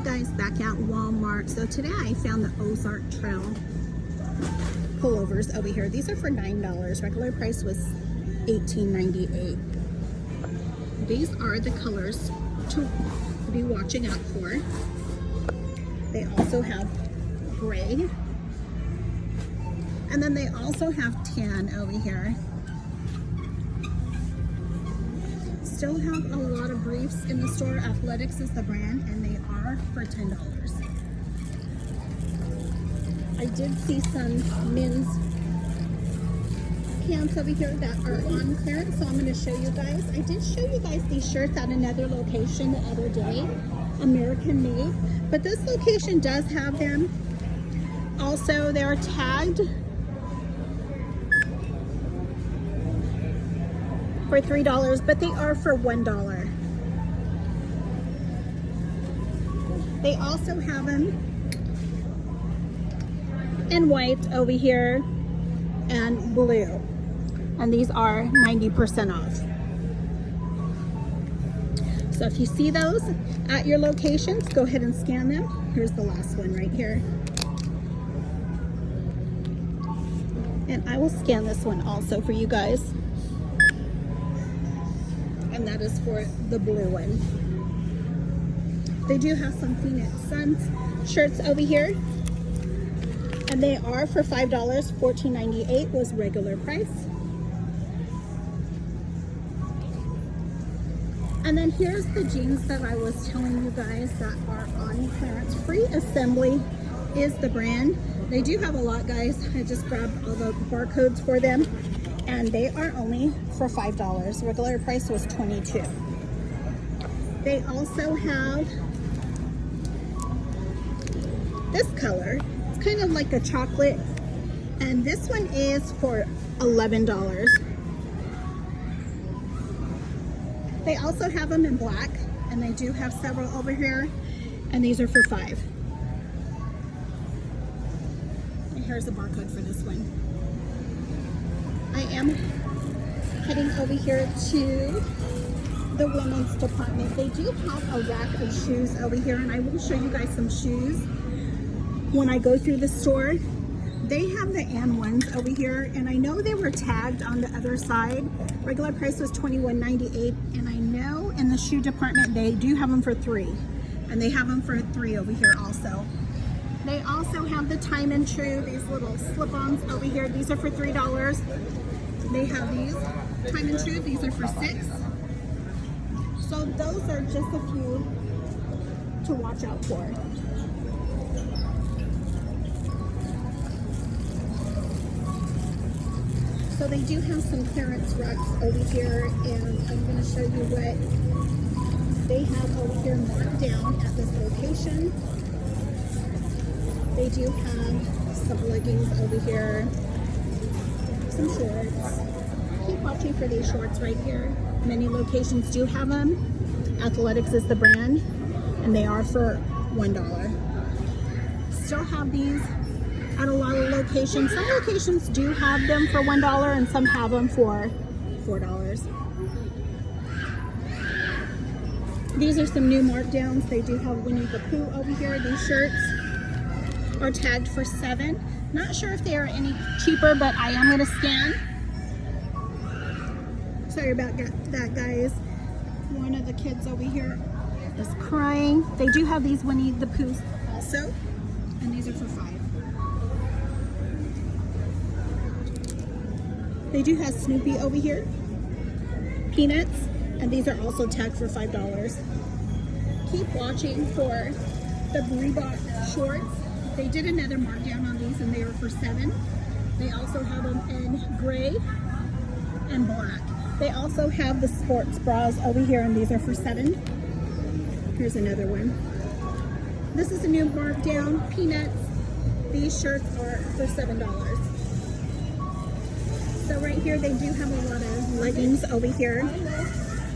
guys back at Walmart. So today I found the Ozark Trail pullovers over here. These are for $9. Regular price was $18.98. These are the colors to be watching out for. They also have gray. And then they also have tan over here. Still have a lot of briefs in the store. Athletics is the brand, and they are for $10. I did see some men's pants over here that are on clearance, so I'm going to show you guys. I did show you guys these shirts at another location the other day, American made, but this location does have them. Also, they are tagged for $3, but they are for $1. They also have them in white over here and blue, and these are 90% off. So if you see those at your locations, go ahead and scan them. Here's the last one right here. And I will scan this one also for you guys. And that is for the blue one. They do have some Phoenix Suns shirts over here. And they are for $5. $14.98 was regular price. And then here's the jeans that I was telling you guys that are on clearance. Free Assembly is the brand. They do have a lot, guys. I just grabbed all the barcodes for them, and they are only for $5. Regular price was $22. They also have this color. It's kind of like a chocolate, and this one is for $11. They also have them in black, and they do have several over here, and these are for $5. And here's the barcode for this one. I am heading over here to the women's department. They do have a rack of shoes over here, and I will show you guys some shoes when I go through the store. They have the Ann ones over here, and I know they were tagged on the other side. Regular price was $21.98, and I know in the shoe department they do have them for $3, and they have them for $3 over here also. They also have the Time and True, these little slip-ons over here. These are for $3. They have these Time and True, these are for $6. So those are just a few to watch out for. So they do have some clearance racks over here, and I'm going to show you what they have over here marked down at this location. They do have some leggings over here, some shorts. Keep watching for these shorts right here. Many locations do have them. Athletics is the brand, and they are for $1. Still have these at a lot of locations. Some locations do have them for $1, and some have them for $4. These are some new markdowns. They do have Winnie the Pooh over here. These shirts are tagged for $7. Not sure if they are any cheaper, but I am going to scan. Sorry about that, guys. One of the kids over here is crying. They do have these Winnie the Poohs also, and these are for $5. They do have Snoopy over here, Peanuts, and these are also tagged for $5. Keep watching for the Reebok shorts. They did another markdown on these, and they were for $7. They also have them in gray and black. They also have the sports bras over here, and these are for $7. Here's another one. This is a new markdown, Peanuts. These shirts are for $7. So right here, they do have a lot of leggings over here.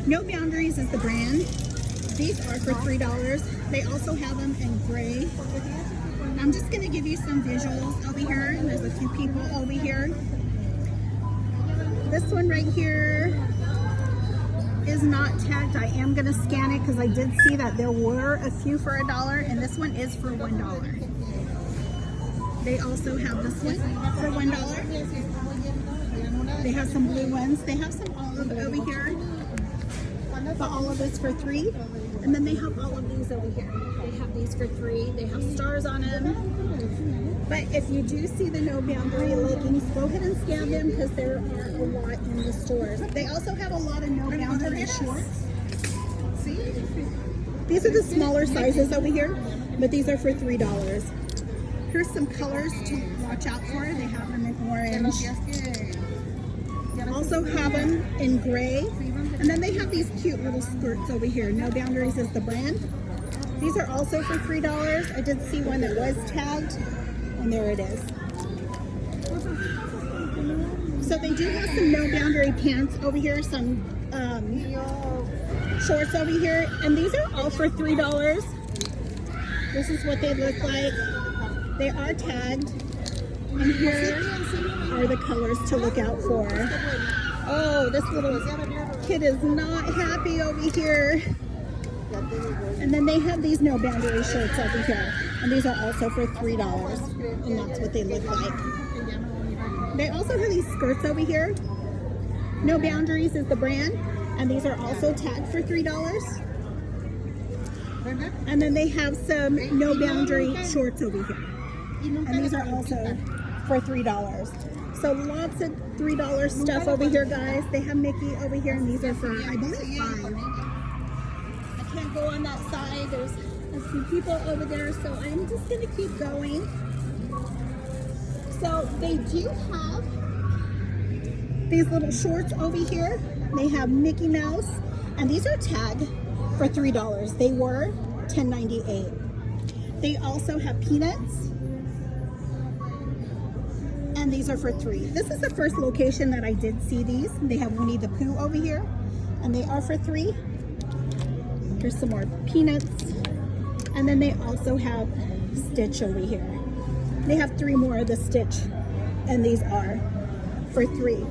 No Boundaries is the brand. These are for $3. They also have them in gray. I'm just going to give you some visuals over here. And there's a few people over here. This one right here is not tagged. I am gonna scan it because I did see that there were a few for $1 and this one is for $1. They also have this one for $1. They have some blue ones. They have some olive over here. The olive is for $3. And then they have all of these over here. They have these for $3. They have stars on them. But if you do see the No Boundary leggings, go ahead and scan them because there are a lot in the stores. They also have a lot of No Boundary shorts. These are the smaller sizes over here, but these are for $3. Here's some colors to watch out for. They have them in orange. Also have them in gray. And then they have these cute little skirts over here. No Boundaries is the brand. These are also for $3. I did see one that was tagged, and there it is. So they do have some No Boundary pants over here, some shorts over here, and these are all for $3. This is what they look like. They are tagged, and here are the colors to look out for. Oh, this little kid is not happy over here. And then they have these No Boundary shirts over here, and these are also for $3, and that's what they look like. They also have these skirts over here. No Boundaries is the brand, and these are also tagged for $3. And then they have some No Boundary shorts over here, and these are also for $3. So lots of $3 stuff over here, guys. They have Mickey over here, and these are for, I believe, $5. I can't go on that side. There's a few people over there, so I'm just going to keep going. So they do have these little shorts over here. They have Mickey Mouse, and these are tagged for $3. They were $10.98. They also have Peanuts, and these are for $3. This is the first location that I did see these. They have Winnie the Pooh over here, and they are for $3. Here's some more Peanuts, and then they also have Stitch over here. They have 3 more of the Stitch, and these are for $3.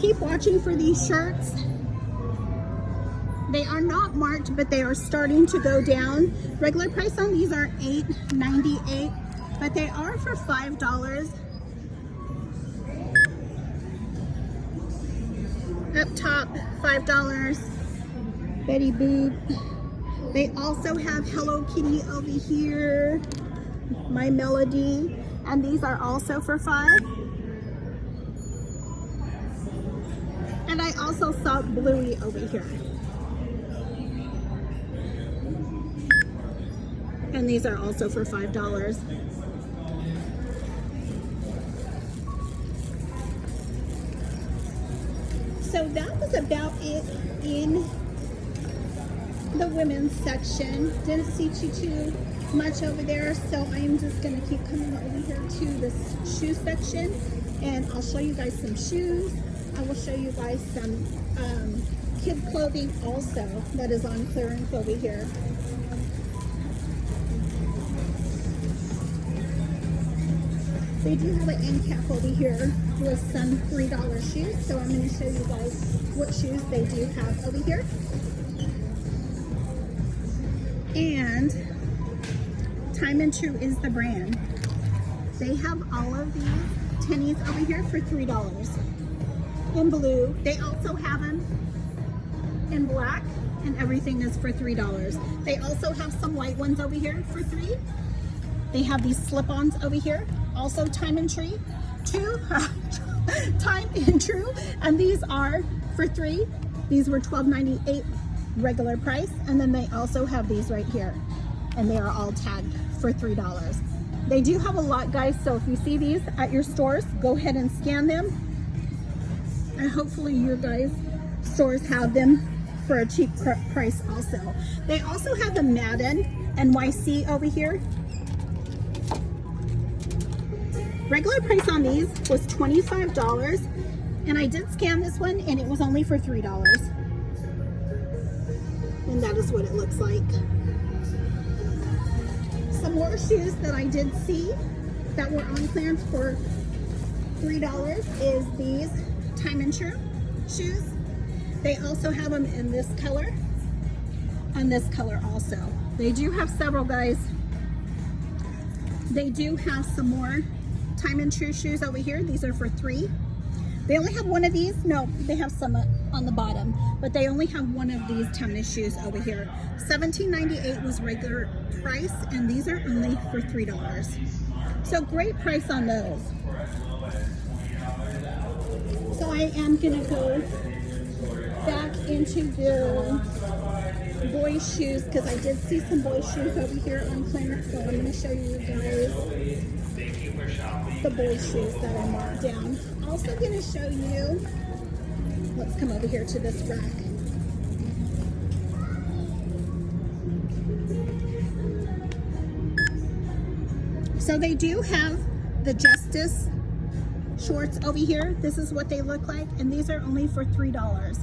Keep watching for these shirts. They are not marked, but they are starting to go down. Regular price on these are $8.98, but they are for $5. Up top, $5. Betty Boop. They also have Hello Kitty over here, My Melody, and these are also for $5. And I also saw Bluey over here. And these are also for $5. So that was about it in the women's section. Didn't see too much over there, so I'm just gonna keep coming over here to this shoe section, and I'll show you guys some shoes. I will show you guys some kid clothing also that is on clearance over here. They do have an end cap over here with some $3 shoes, so I'm going to show you guys what shoes they do have over here. And Time and True is the brand. They have all of these tennies over here for $3 in blue. They also have them in black, and everything is for $3. They also have some white ones over here for $3. They have these slip-ons over here, also Time and True, Time and True, and these are for $3. These were $12.98 regular price, and then they also have these right here, and they are all tagged for $3. They do have a lot, guys, so if you see these at your stores, go ahead and scan them, and hopefully your guys' stores have them for a cheap price also. They also have the Madden NYC over here. Regular price on these was $25, and I did scan this one, and it was only for $3. And that is what it looks like. Some more shoes that I did see that were on clearance for $3 is these Time and True shoes. They also have them in this color and this color also. They do have several, guys. They do have some more Time and True shoes over here. These are for $3. They only have one of these. No, they have some on the bottom, but they only have one of these tennis shoes over here. $17.98 was regular price, and these are only for $3. So great price on those. So I am gonna go back into the boys' shoes because I did see some boys' shoes over here on clearance. So I'm gonna show you guys the boys' shoes that are marked down. Also going to show you, let's come over here to this rack. So they do have the Justice shorts over here. This is what they look like, and these are only for $3.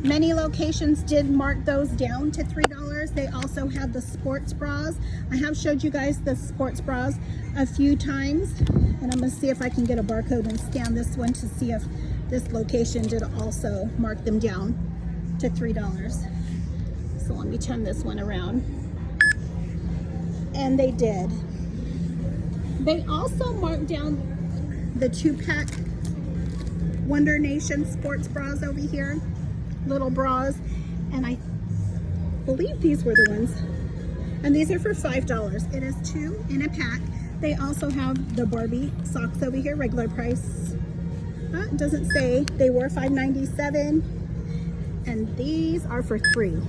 Many locations did mark those down to $3. They also have the sports bras. I have showed you guys the sports bras a few times, and I'm going to see if I can get a barcode and scan this one to see if this location did also mark them down to $3. So let me turn this one around. And they did. They also marked down the 2-pack Wonder Nation sports bras over here. Little bras, and I believe these were the ones, and these are for $5. It is 2 in a pack. They also have the Barbie socks over here, regular price. It doesn't say. They were $5.97, and these are for $3.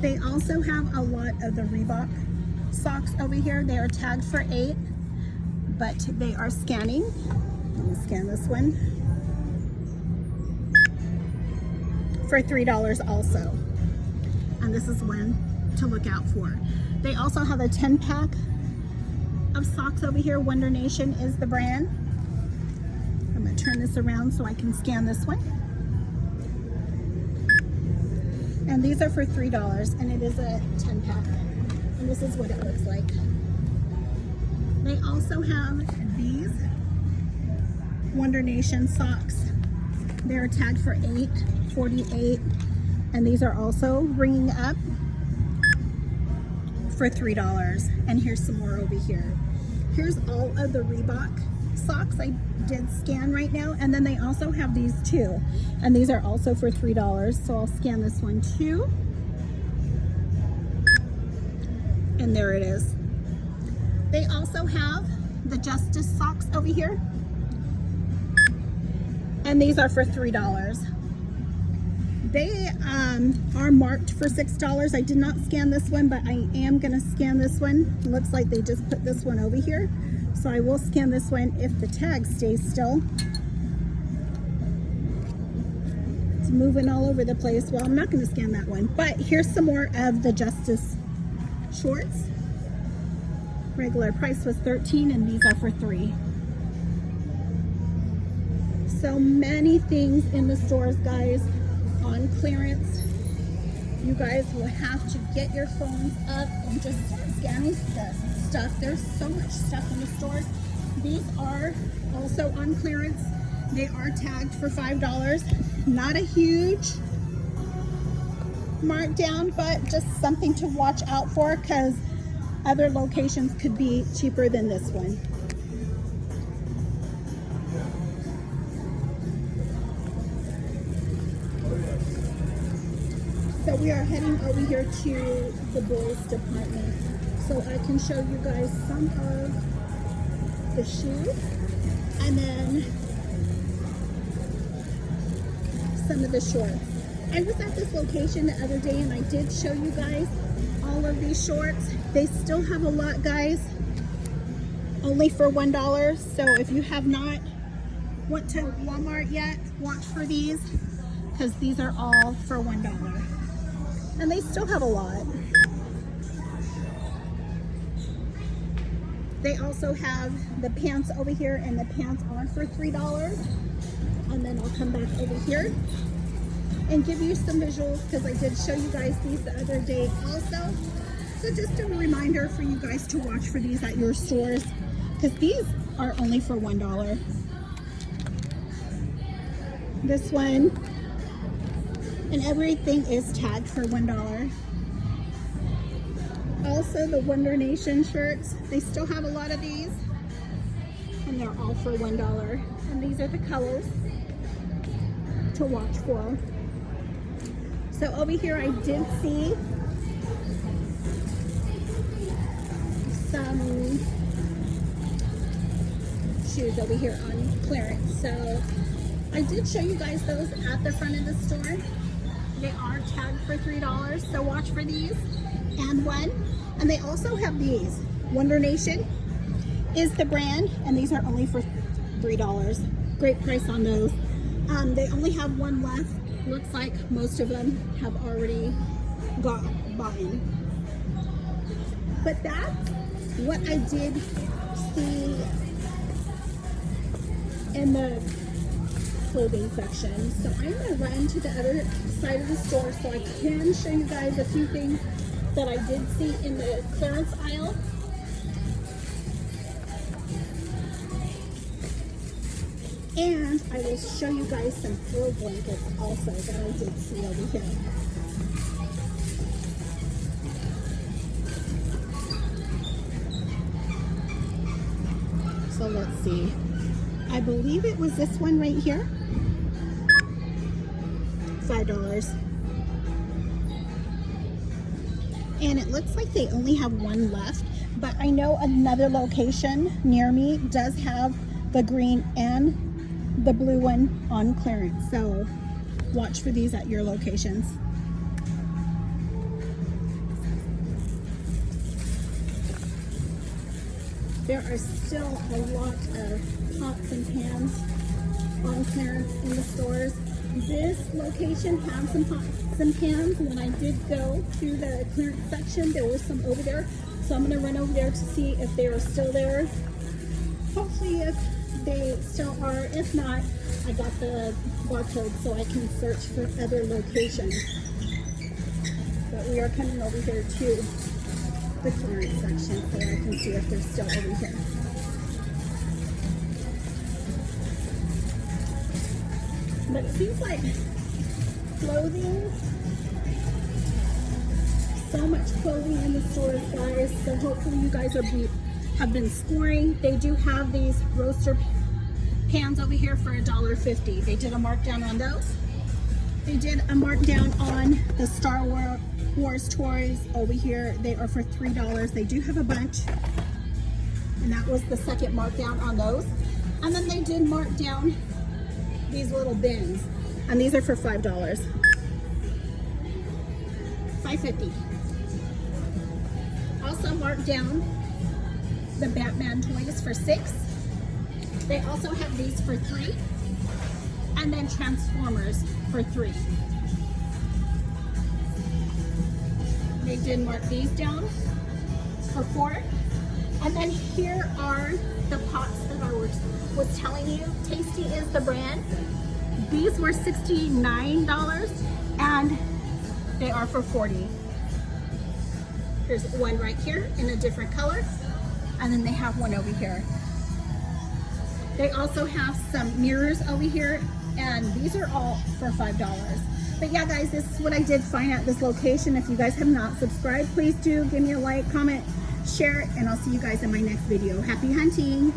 They also have a lot of the Reebok socks over here. They are tagged for $8, but they are scanning. Let me scan this one. For $3 also, and this is one to look out for. They also have a 10-pack of socks over here. Wonder Nation is the brand. I'm going to turn this around so I can scan this one. And these are for $3, and it is a 10-pack, and this is what it looks like. They also have these Wonder Nation socks. They're tagged for $8.48, and these are also ringing up for $3. And here's some more over here. Here's all of the Reebok socks I did scan right now, and then they also have these too, and these are also for $3. So I'll scan this one too, and there it is. They also have the Justice socks over here, and these are for $3. They are marked for $6. I did not scan this one, but I am going to scan this one. It looks like they just put this one over here, so I will scan this one if the tag stays still. It's moving all over the place. Well, I'm not going to scan that one, but here's some more of the Justice shorts. Regular price was $13, and these are for $3. So many things in the stores, guys, on clearance. You guys will have to get your phones up and just start scanning stuff. There's so much stuff in the stores. These are also on clearance. They are tagged for $5. Not a huge markdown, but just something to watch out for, because other locations could be cheaper than this one. So we are heading over here to the boys department, so I can show you guys some of the shoes and then some of the shorts. I was at this location the other day and I did show you guys all of these shorts. They still have a lot, guys, only for $1. So if you have not went to Walmart yet, watch for these, because these are all for $1. And they still have a lot. They also have the pants over here, and the pants are for $3. And then I'll come back over here and give you some visuals, because I did show you guys these the other day also. So just a reminder for you guys to watch for these at your stores. because these are only for $1. This one, and everything is tagged for $1. Also the Wonder Nation shirts, they still have a lot of these, and they're all for $1. And these are the colors to watch for. So over here I did see some shoes over here on clearance. So I did show you guys those at the front of the store. They are tagged for $3, so watch for these. And they also have these. Wonder Nation is the brand, and these are only for $3. Great price on those. They only have one left. Looks like most of them have already got bought in. But that's what I did see in the clothing section. So I'm going to run to the other side of the store so I can show you guys a few things that I did see in the clearance aisle. And I will show you guys some throw blankets also that I did see over here. So let's see. I believe it was this one right here. $5. And it looks like they only have one left, but I know another location near me does have the green and the blue one on clearance. So watch for these at your locations. There are still a lot of pots and pans on clearance in the stores. This location has some pots and pans. When I did go through the clearance section, there were some over there. So I'm going to run over there to see if they are still there. Hopefully if they still are. If not, I got the barcode so I can search for other locations. But we are coming over here to the clearance section so I can see if they're still over here. But it seems like clothing, so much clothing in the stores, guys. So hopefully you guys have been scoring. They do have these roaster pans over here for $1.50. They did a markdown on those. They did a markdown on the Star Wars toys over here. They are for $3. They do have a bunch, and that was the second markdown on those. And then they did mark down these little bins, and these are for $5. $5.50. Also marked down the Batman toys for $6. They also have these for $3, and then Transformers for $3. They did mark these down for $4. And then here are the pots that I was telling you. Tasty is the brand. These were $69 and they are for $40. There's one right here in a different color, and then they have one over here. They also have some mirrors over here, and these are all for $5. But yeah, guys, this is what I did find at this location. If you guys have not subscribed, please do give me a like, comment, share it, and I'll see you guys in my next video. Happy hunting!